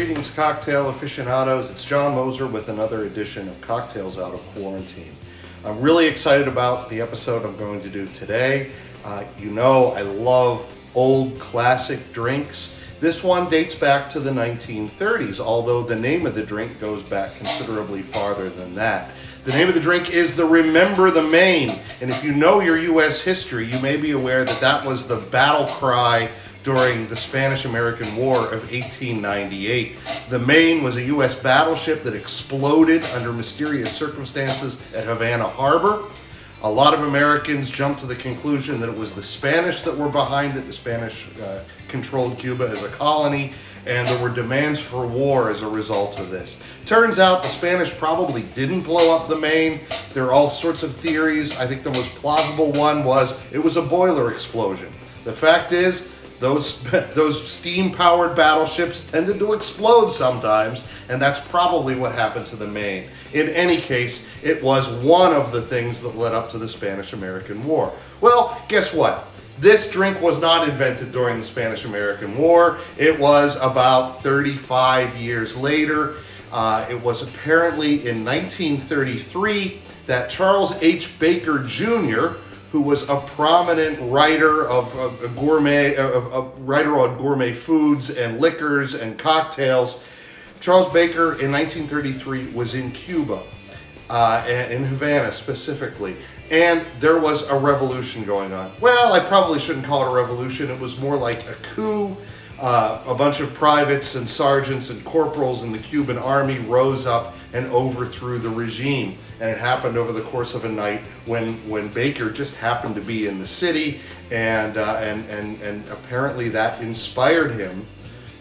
Greetings, cocktail aficionados. It's John Moser with another edition of Cocktails Out of Quarantine. I'm really excited about the episode I'm going to do today. You know I love old classic drinks. This one dates back to the 1930s, although the name of the drink goes back considerably farther than that. The name of the drink is the Remember the Maine. And if you know your U.S. history, you may be aware that that was the battle cry during the Spanish-American War of 1898. The Maine was a U.S. battleship that exploded under mysterious circumstances at Havana Harbor. A lot of Americans jumped to the conclusion that it was the Spanish that were behind it. The Spanish controlled Cuba as a colony, and there were demands for war as a result of this. Turns out the Spanish probably didn't blow up the Maine. There are all sorts of theories. I think the most plausible one was it was a boiler explosion. The fact is, those steam-powered battleships tended to explode sometimes, and that's probably what happened to the Maine. In any case, it was one of the things that led up to the Spanish-American War. Well, guess what? This drink was not invented during the Spanish-American War. It was about 35 years later. It was apparently in 1933 that Charles H. Baker Jr., who was a prominent writer of writer on gourmet foods and liquors and cocktails. Charles Baker in 1933 was in Cuba, in Havana specifically, and there was a revolution going on. Well, I probably shouldn't call it a revolution. It was more like a coup. A bunch of privates and sergeants and corporals in the Cuban army rose up and overthrew the regime. And it happened over the course of a night when Baker just happened to be in the city, and apparently that inspired him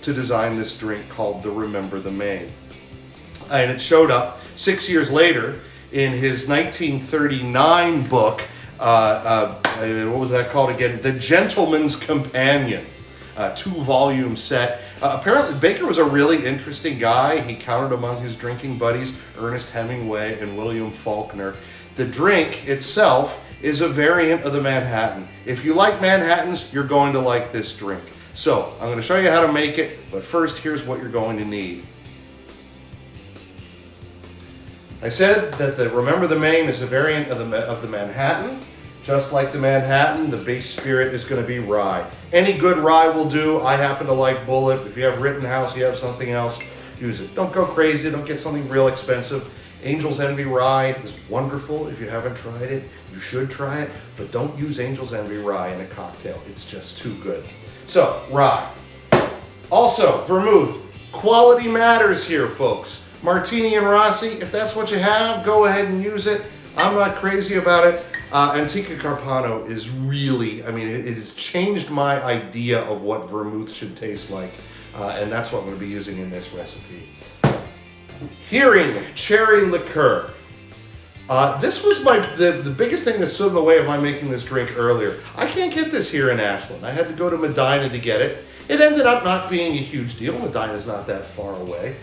to design this drink called the Remember the Maine. And it showed up 6 years later in his 1939 book, what was that called again? The Gentleman's Companion. 2-volume set. Apparently, Baker was a really interesting guy. He counted among his drinking buddies Ernest Hemingway and William Faulkner. The drink itself is a variant of the Manhattan. If you like Manhattans, you're going to like this drink. So, I'm going to show you how to make it, but first, here's what you're going to need. I said that the Remember the Maine is a variant of the Manhattan. Just like the Manhattan, the base spirit is going to be rye. Any good rye will do. I happen to like Bullet. If you have Rittenhouse, you have something else, use it. Don't go crazy. Don't get something real expensive. Angel's Envy rye is wonderful. If you haven't tried it, you should try it. But don't use Angel's Envy rye in a cocktail. It's just too good. So, rye. Also, vermouth. Quality matters here, folks. Martini and Rossi, if that's what you have, go ahead and use it. I'm not crazy about it. Antica Carpano is really, it has changed my idea of what vermouth should taste like, and that's what I'm going to be using in this recipe. Hearing cherry liqueur. This was the biggest thing that stood in the way of my making this drink earlier. I can't get this here in Ashland. I had to go to Medina to get it. It ended up not being a huge deal. Medina's not that far away.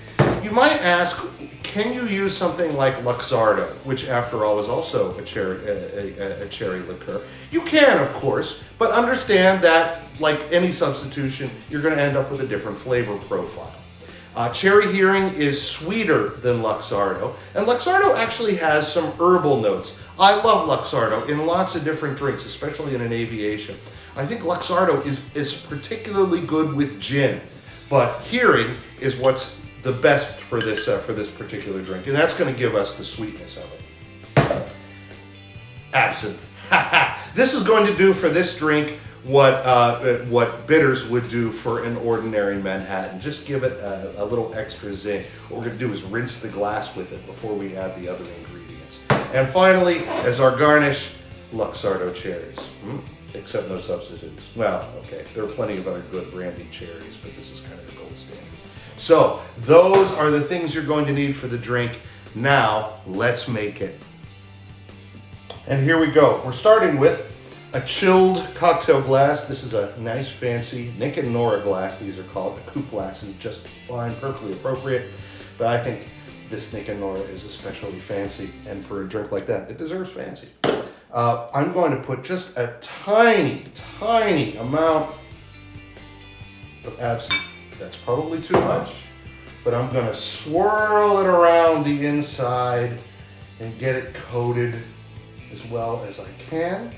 You might ask, can you use something like Luxardo, which after all is also a cherry liqueur? You can, of course, but understand that, like any substitution, you're going to end up with a different flavor profile. Cherry Hearing is sweeter than Luxardo, and Luxardo actually has some herbal notes. I love Luxardo in lots of different drinks, especially in an aviation. I think Luxardo is particularly good with gin, but Hearing is what's the best for this particular drink, and that's going to give us the sweetness of it. Absinthe. This is going to do for this drink what bitters would do for an ordinary Manhattan. Just give it a little extra zing. What we're going to do is rinse the glass with it before we add the other ingredients. And finally, as our garnish, Luxardo cherries. Except no substitutes. Well, okay, there are plenty of other good brandied cherries, but this is kind of the gold standard. So, those are the things you're going to need for the drink. Now, let's make it. And here we go. We're starting with a chilled cocktail glass. This is a nice fancy Nick and Nora glass, these are called. The coupe glass is just fine, perfectly appropriate. But I think this Nick and Nora is especially fancy, and for a drink like that, it deserves fancy. I'm going to put just a tiny, tiny amount of absinthe. That's probably too much. but I'm gonna swirl it around the inside and get it coated as well as I can.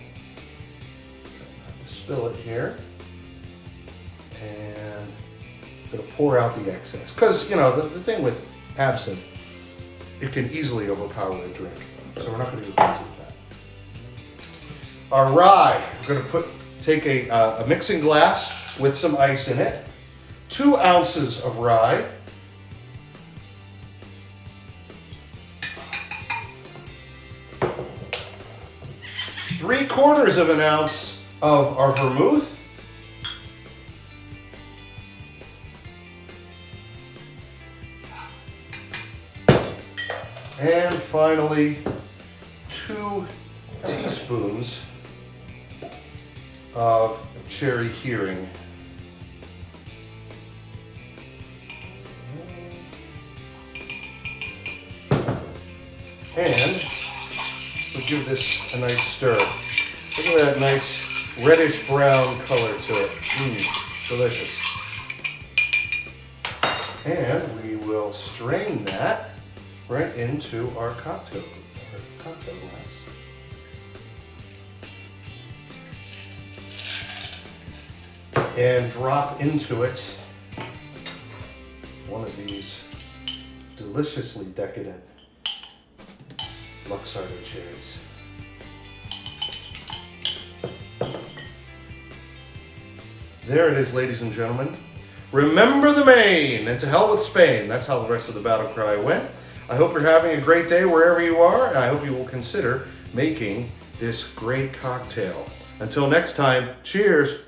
Spill it here, and I'm gonna pour out the excess. Because, you know, the thing with absinthe, it can easily overpower a drink. So we're not gonna do crazy with that. Our rye, we're gonna take a mixing glass with some ice in it, 2 ounces of rye, three-quarters of an ounce of our vermouth, and finally 2 teaspoons of cherry hearing. And we'll give this a nice stir. Look at that nice reddish brown color to it. Delicious. And we will strain that right into our cocktail glass. And drop into it one of these deliciously decadent Luxardo cherries. There it is, ladies and gentlemen. Remember the Maine, and to hell with Spain. That's how the rest of the battle cry went. I hope you're having a great day wherever you are, and I hope you will consider making this great cocktail. Until next time, cheers.